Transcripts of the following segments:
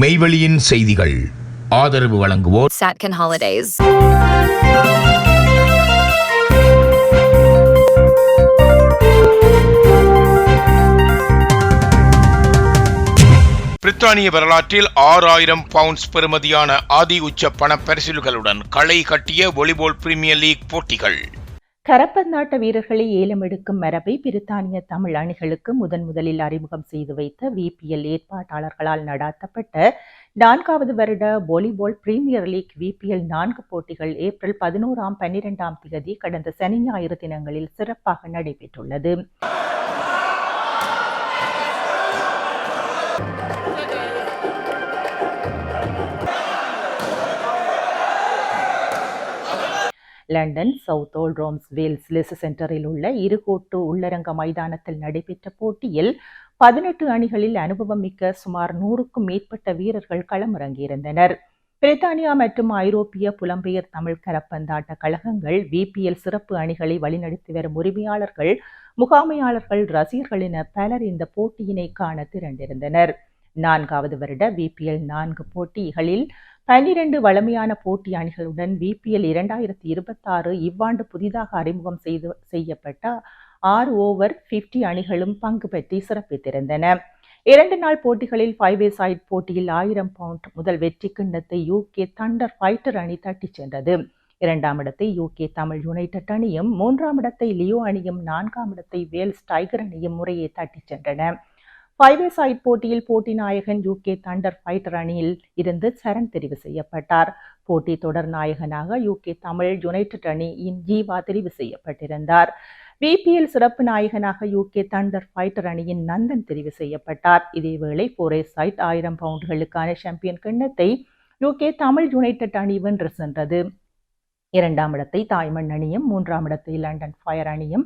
மெய்வெளியின் செய்திகள் ஆதரவு வழங்குவோர் Satcon Holidays. பிரித்தானிய வரலாற்றில் 6,000 பவுண்ட்ஸ் பெறுமதியான ஆதி உச்ச பண பரிசில்களுடன் களை கட்டிய வாலிபால் பிரீமியர் லீக் போட்டிகள். கரப்பந்தாட்ட வீரர்களை ஏலம் எடுக்கும் மரபை பிரித்தானிய தமிழ் அணிகளுக்கு முதலில் அறிமுகம் செய்து வைத்த VPL ஏற்பாட்டாளர்களால் நடாத்தப்பட்ட 4வது வருட வாலிபால் பிரீமியர் லீக் VPL 4 போட்டிகள் ஏப்ரல் 11ஆம் 12ஆம் தேதி கடந்த சனி ஞாயிறு தினங்களில் சிறப்பாக நடைபெற்றுள்ளது. லண்டன் சவுத் ஓல்ட் ரோம்ஸ் வேல்ஸ் லெஸ் சென்டரில் உள்ள இருகோட்டு உள்ளரங்க மைதானத்தில் நடைபெற்ற போட்டியில் 18 அணிகளில் அனுபவம் மிக்க சுமார் 100க்கும் மேற்பட்ட வீரர்கள் களமிறங்கியிருந்தனர். பிரித்தானியா மற்றும் ஐரோப்பிய புலம்பெயர் தமிழ் கரப்பந்தாட்ட கழகங்கள் VPL சிறப்பு அணிகளை வழிநடத்தி வரும் உரிமையாளர்கள், முகாமையாளர்கள், ரசிகர்கள் என பலர் இந்த போட்டியினை காண திரண்டிருந்தனர். 4வது வருட VPL 4 போட்டிகளில் 12 வழமையான போட்டி அணிகளுடன் VPL 2026 இவ்வாண்டு புதிதாக அறிமுகம் செய்யப்பட்ட 6 ஓவர் 50 அணிகளும் பங்கு பெற்றி சிறப்பித்திருந்தன. 2 நாள் போட்டிகளில் 5-a-side போட்டியில் 1000 பவுண்ட் முதல் வெற்றி கிண்ணத்தை UK தண்டர் ஃபைட்டர் அணி தட்டிச் சென்றது. 2ஆம் இடத்தை UK தமிழ் யுனைடெட் அணியும், 3ஆம் இடத்தை லியோ அணியும், 4ஆம் இடத்தை வேல்ஸ் டைகர் அணியும் முறையே தட்டிச் சென்றன. 5-a-side போட்டியில் போட்டி நாயகன் UK தண்டர் ஃபைட்டர் அணியில் இருந்து சரண் தெரிவு செய்யப்பட்டார். போட்டி தொடர் நாயகனாக UK தமிழ் யுனைடெட் அணியின் ஜீவா தெரிவு செய்யப்பட்டிருந்தார். VPL சிறப்பு நாயகனாக UK தண்டர் ஃபைட்டர் அணியின் நந்தன் தெரிவு செய்யப்பட்டார். இதேவேளை 4-a-side 1000 பவுண்டுகளுக்கான சாம்பியன் கிண்ணத்தை UK தமிழ் யுனைடெட் அணி வென்று சென்றது. 2ஆம் இடத்தை தாய்மண் அணியும், 3ஆம் இடத்தை லண்டன் ஃபயர் அணியும்,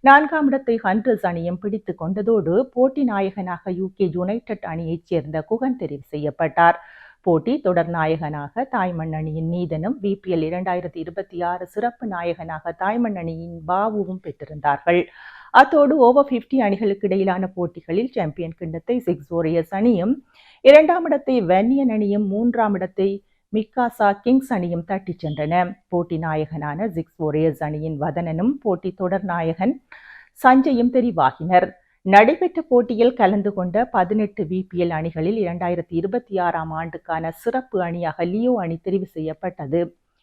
4ஆம் இடத்தை ஹண்டர்ஸ் அணியும் பிடித்துக் கொண்டதோடு போட்டி நாயகனாக UK யுனைடெட் அணியைச் சேர்ந்த குகன் தெரிவு செய்யப்பட்டார். போட்டி தொடர் நாயகனாக தாய்மண் அணியின் நீதனும், VPL 2026 சிறப்பு நாயகனாக தாய்மண் அணியின் பாவுவும் பெற்றிருந்தார்கள். அத்தோடு ஓவர் 50 அணிகளுக்கு இடையிலான போட்டிகளில் சாம்பியன் கிண்ணத்தை 6 வாரியர்ஸ் அணியும், 2ஆம் இடத்தை வென்னியன் அணியும், 3ஆம் இடத்தை மிக்காசா கிங்ஸ் அணியும் தட்டிச் சென்றன. போட்டி நாயகனான 6 வாரியர்ஸ் அணியின் வதனனும், போட்டி தொடர் நாயகன் சஞ்சயும் தெரிவாகினர். நடைபெற்ற போட்டியில் கலந்து கொண்ட 18 VPL அணிகளில் 2026ஆம் ஆண்டுக்கான சிறப்பு அணியாக லியோ அணி தெரிவு செய்யப்பட்டது.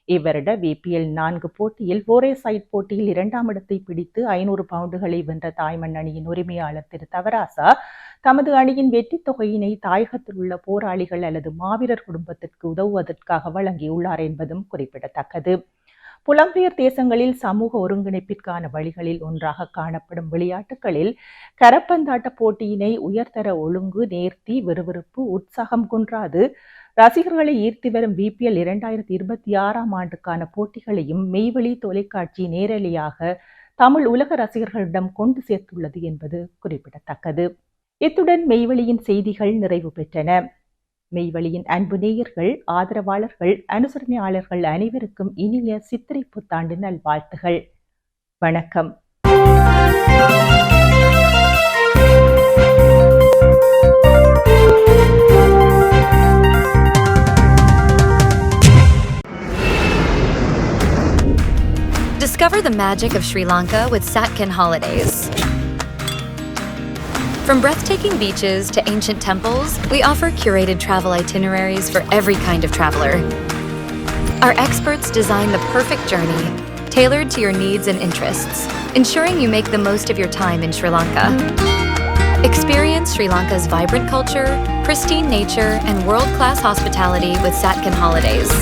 இவ்வருட VPL 4 போட்டியில் 4-a-side போட்டியில் 2ஆம் இடத்தை பிடித்து 500 பவுண்டுகளை வென்ற தாய்மண் அணியின் உரிமையாளர் திரு தவராசா தமது அணியின் வெற்றி தொகையினை தாயகத்தில் உள்ள போராளிகள் அல்லது மாவீரர் குடும்பத்திற்கு உதவுவதற்காக வழங்கியுள்ளார் என்பதும் குறிப்பிடத்தக்கது. புலம்பெயர் தேசங்களில் சமூக ஒருங்கிணைப்பிற்கான வழிகளில் ஒன்றாக காணப்படும் விளையாட்டுகளில் கரப்பந்தாட்ட போட்டியினை உயர்தர ஒழுங்கு, நேர்த்தி, விறுவிறுப்பு, உற்சாகம் குன்றாது ரசிகர்களை ஈர்த்து வரும் VPL 2026ஆம் ஆண்டுக்கான போட்டிகளையும் மெய்வெளி தொலைக்காட்சி நேரலையாக தமிழ் உலக ரசிகர்களிடம் கொண்டு சேர்த்துள்ளது என்பது குறிப்பிடத்தக்கது. இத்துடன் மெய்வெளியின் செய்திகள் நிறைவு பெற்றன. மெய்வெளியின் அன்பு நேயர்கள், ஆதரவாளர்கள், அனுசரணையாளர்கள் அனைவருக்கும் இனிய சித்திரை புத்தாண்டு நல்வாழ்த்துகள். வணக்கம். Discover the magic of Sri Lanka with Satcon Holidays. From breathtaking beaches to ancient temples, we offer curated travel itineraries for every kind of traveler. Our experts design the perfect journey, tailored to your needs and interests, ensuring you make the most of your time in Sri Lanka. Experience Sri Lanka's vibrant culture, pristine nature, and world-class hospitality with Satcon Holidays.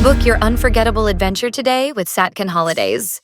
Book your unforgettable adventure today with Satcon Holidays.